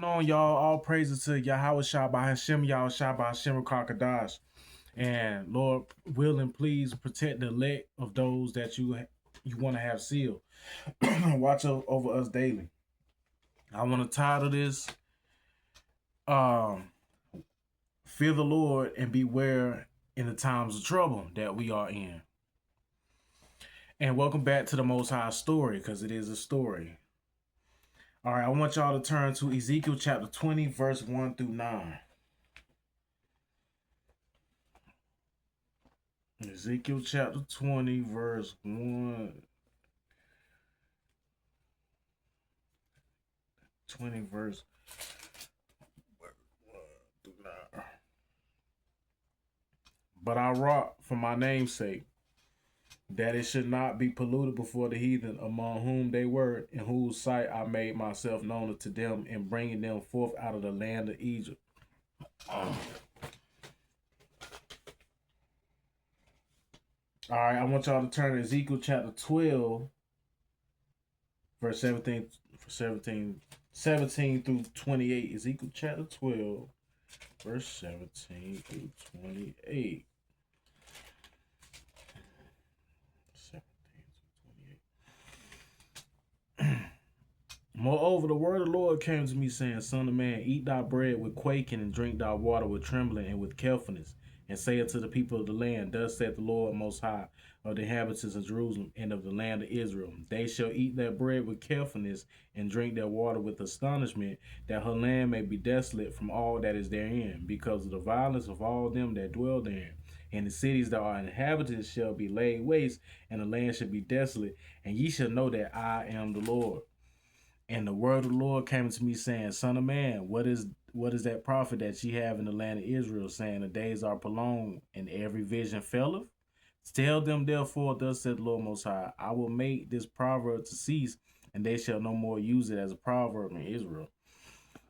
On y'all, all praises to Yahweh Shah by Hashem, Yahweh Shah by Hashem Kakadash. And Lord, will and please protect the elect of those that you want to have sealed. Watch over us daily. I want to title this um Fear the Lord and beware in the times of trouble that we are in. And welcome back to the Most High story, because it is a story. All right, I want y'all to turn to Ezekiel chapter 20, verse 1 through 9. Ezekiel chapter 20, verse 1. 20 verse 1 through 9. But I wrought for my name's sake, that it should not be polluted before the heathen among whom they were, in whose sight I made myself known to them, in bringing them forth out of the land of Egypt. All right, I want y'all to turn to Ezekiel chapter 12, verse 17 through 28. Ezekiel chapter 12, verse 17 through 28. 17 through 28. Moreover, the word of the Lord came to me, saying, Son of man, eat thy bread with quaking, and drink thy water with trembling and with carefulness, and say unto the people of the land, Thus saith the Lord Most High, of the inhabitants of Jerusalem and of the land of Israel, They shall eat their bread with carefulness, and drink their water with astonishment, that her land may be desolate from all that is therein, because of the violence of all them that dwell therein. And the cities that are inhabited shall be laid waste, and the land shall be desolate, and ye shall know that I am the Lord. And the word of the Lord came to me, saying, Son of man, what is that prophet that ye have in the land of Israel, saying, The days are prolonged, and every vision faileth? Tell them therefore, thus said the Lord Most High, I will make this proverb to cease, and they shall no more use it as a proverb in Israel.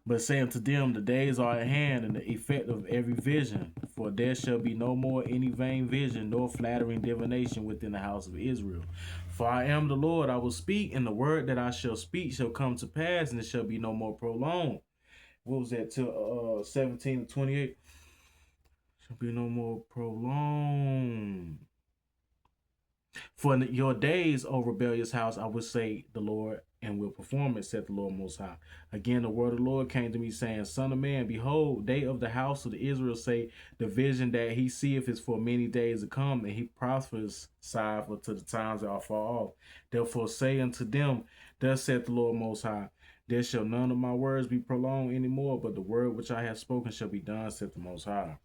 But say unto them, The days are at hand, and the effect of every vision. For there shall be no more any vain vision, nor flattering divination within the house of Israel. For I am the Lord, I will speak, and the word that I shall speak shall come to pass, and it shall be no more prolonged. What was that, till 17 to 28? Shall be no more prolonged. For in your days, O rebellious house, I will say the Lord, and will perform it, said the Lord Most High. Again, the word of the Lord came to me, saying, Son of man, behold, they of the house of Israel say, The vision that he seeth is for many days to come, and he prospers for to the times that are far off. Therefore say unto them, Thus saith the Lord Most High, There shall none of my words be prolonged any more, but the word which I have spoken shall be done, saith the Most High.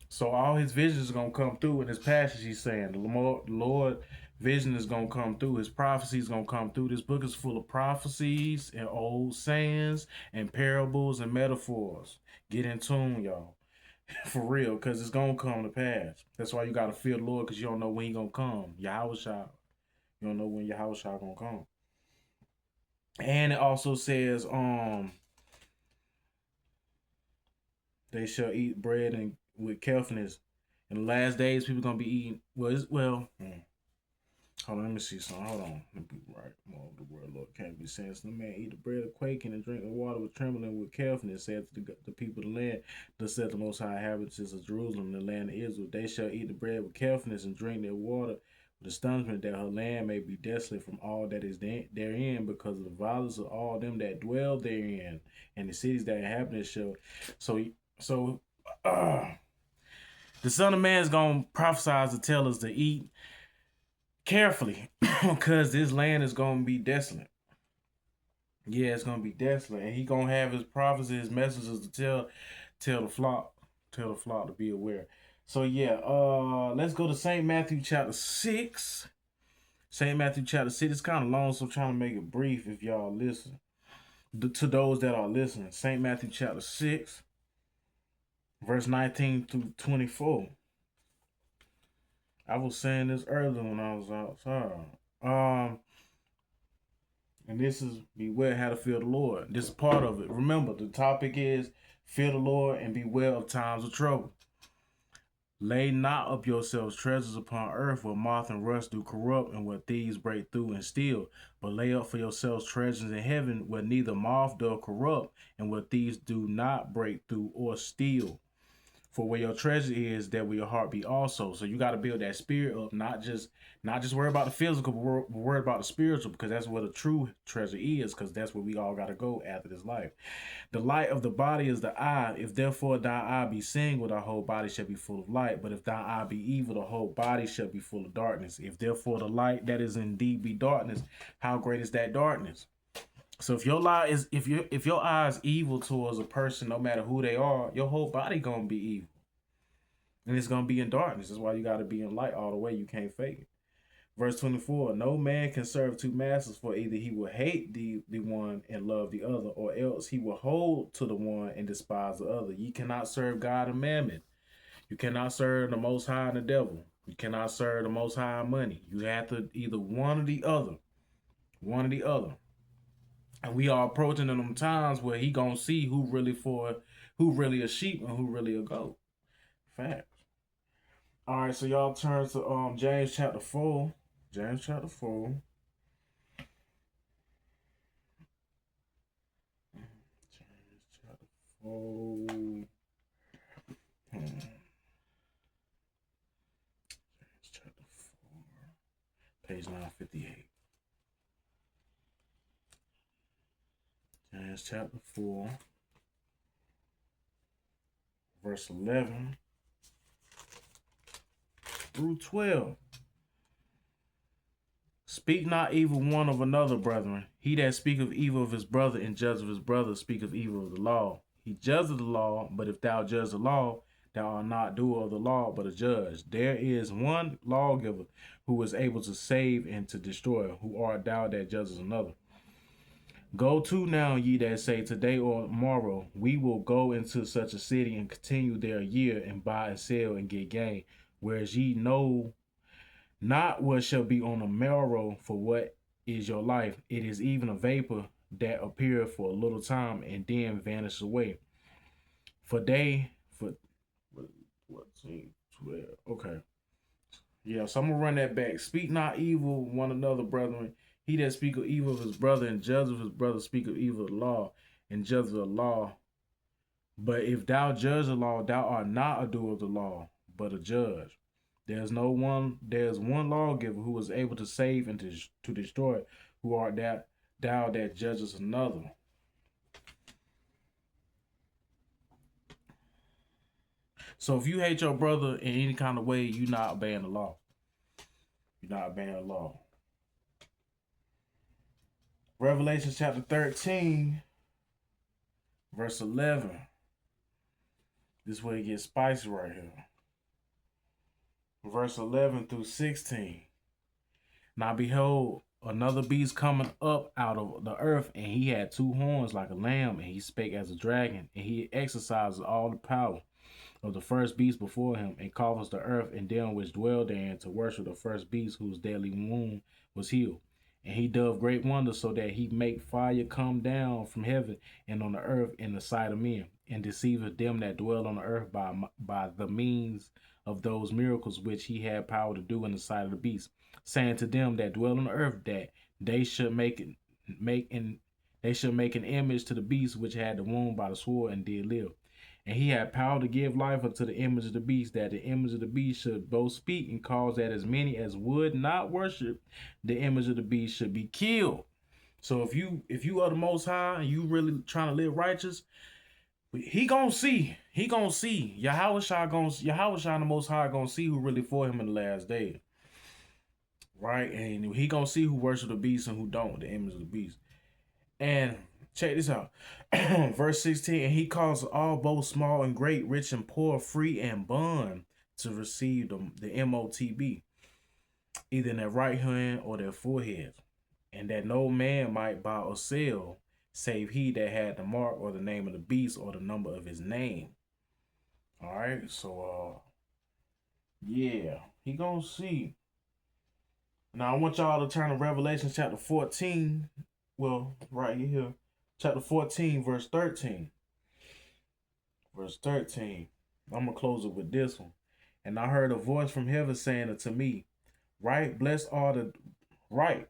So all his visions are gonna come through in his passage. He's saying the Lord vision is gonna come through. His prophecy is gonna come through. This book is full of prophecies and old sayings and parables and metaphors. Get in tune, y'all, for real, because it's gonna come to pass. That's why you gotta fear the Lord, because you don't know when he gonna come. Yahweh Shah. You don't know when Yahweh Shah gonna come. And it also says, they shall eat bread and with carefulness. In the last days, people gonna be eating. Hold on, let me see something. Hold on. Let me be right. More of the word, Lord, can't be saying. So the man eat the bread of quaking and drink the water with trembling with carefulness, said to the people of the land, Thus said the Most High inhabitants of Jerusalem, the land of Israel, They shall eat the bread with carefulness and drink their water with astonishment, that her land may be desolate from all that is therein, because of the violence of all them that dwell therein, and the cities that inhabit it shall. So, the Son of Man is gonna prophesy to tell us to eat carefully, because this land is gonna be desolate. Yeah, it's gonna be desolate, and he gonna have his prophets, his messengers to tell the flock, to be aware. So yeah, let's go to Saint Matthew chapter 6. Saint Matthew chapter 6. It's kind of long, so I'm trying to make it brief if y'all listen. To those that are listening, Saint Matthew chapter 6, verse 19 through 24. I was saying this earlier when I was outside. And this is beware how to fear the Lord. This is part of it. Remember, the topic is fear the Lord and beware of times of trouble. Lay not up yourselves treasures upon earth where moth and rust do corrupt and where thieves break through and steal. But lay up for yourselves treasures in heaven where neither moth doth corrupt and where thieves do not break through or steal. For where your treasure is, there will your heart be also. So you got to build that spirit up, not just worry about the physical, but worry about the spiritual, because that's where the true treasure is, because that's where we all got to go after this life. The light of the body is the eye. If therefore thy eye be single, thy whole body shall be full of light. But if thy eye be evil, the whole body shall be full of darkness. If therefore the light that is indeed be darkness, how great is that darkness? So if your lie is if your eye is evil towards a person, no matter who they are, your whole body gonna be evil, and it's gonna be in darkness. That's why you gotta be in light all the way. You can't fake it. Verse 24: No man can serve two masters, for either he will hate the one and love the other, or else he will hold to the one and despise the other. Ye cannot serve God and mammon. You cannot serve the Most High and the devil. You cannot serve the Most High and money. You have to either one or the other. One or the other. And we are approaching in them times where he gonna see who really a sheep and who really a goat. Facts. All right, so y'all turn to James chapter 4. James chapter 4. James chapter 4. James chapter 4. Page 958. James chapter 4. Verse 11 through 12. Speak not evil one of another, brethren. He that speaketh evil of his brother and judge of his brother speaketh evil of the law. He judgeth the law, but if thou judge the law, thou art not doer of the law, but a judge. There is one lawgiver who is able to save and to destroy. Who art thou that judges another? Go to now, ye that say, today or tomorrow, we will go into such a city and continue there a year and buy and sell and get gain. Whereas ye know not what shall be on the morrow, for what is your life? It is even a vapor that appeareth for a little time and then vanishes away. For 12. Okay. Yeah, so I'm gonna run that back. Speak not evil one another, brethren. He that speaketh evil of his brother and judge of his brother speaketh evil of the law and judge of the law. But if thou judge the law, thou art not a doer of the law, but a judge. There's one lawgiver who is able to save and to destroy. Who art thou that judges another? So if you hate your brother in any kind of way, you're not obeying the law. You're not obeying the law. Revelation chapter 13, verse 11. This way it gets spicy right here. Verse 11 through 16. Now behold, another beast coming up out of the earth, and he had two horns like a lamb, and he spake as a dragon, and he exercises all the power of the first beast before him, and causes the earth and them which dwell therein to worship the first beast whose deadly wound was healed. And he doth great wonders, so that he make fire come down from heaven and on the earth in the sight of men, and deceiveth them that dwell on the earth by the means of those miracles which he had power to do in the sight of the beast, saying to them that dwell on the earth that they should make an image to the beast which had the wound by the sword and did live. And he had power to give life unto the image of the beast, that the image of the beast should both speak and cause that as many as would not worship the image of the beast should be killed. So if you are the Most High and you really trying to live righteous, he gonna see. Yahushua and the Most High gonna see who really for him in the last day. Right? And he gonna see who worship the beast and who don't, the image of the beast. And check this out. Verse 16, and he calls all, both small and great, rich and poor, free and bond, to receive the MOTB, either in their right hand or their forehead, and that no man might buy or sell, save he that had the mark or the name of the beast or the number of his name. All right, so yeah, he gonna see. Now I want y'all to turn to Revelation chapter 14. Well, right here. Chapter 14, verse 13. Verse 13. I'm going to close it with this one. And I heard a voice from heaven saying unto me, right, blessed are the right.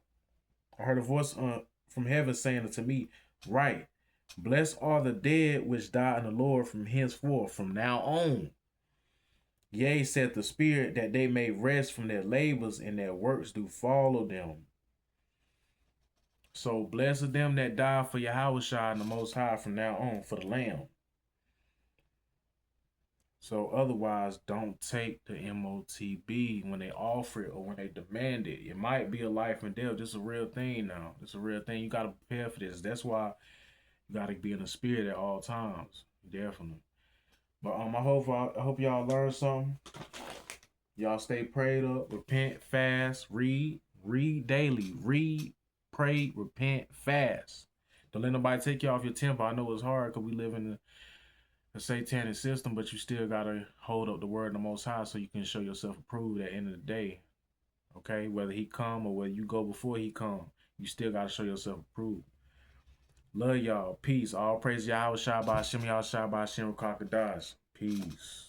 I heard a voice from heaven saying unto me, right, blessed are the dead which die in the Lord from henceforth, from now on. Yea, said the Spirit, that they may rest from their labors and their works do follow them. So blessed are them that die for Yahushua and the Most High from now on, for the Lamb. So otherwise, don't take the MOTB when they offer it or when they demand it. It might be a life and death. This is a real thing now. It's a real thing. You got to prepare for this. That's why you got to be in the spirit at all times. Definitely. But I hope y'all learned something. Y'all stay prayed up, repent, fast, read daily, read, pray, repent, fast. Don't let nobody take you off your temper. I know it's hard because we live in a satanic system, but you still gotta hold up the word of the Most High so you can show yourself approved at the end of the day. Okay, whether he come or whether you go before he come, you still gotta show yourself approved. Love y'all. Peace. All praise Yahweh Shai B'Hashem, Yahweh Shai B'Hashem, Crocodiles. Peace.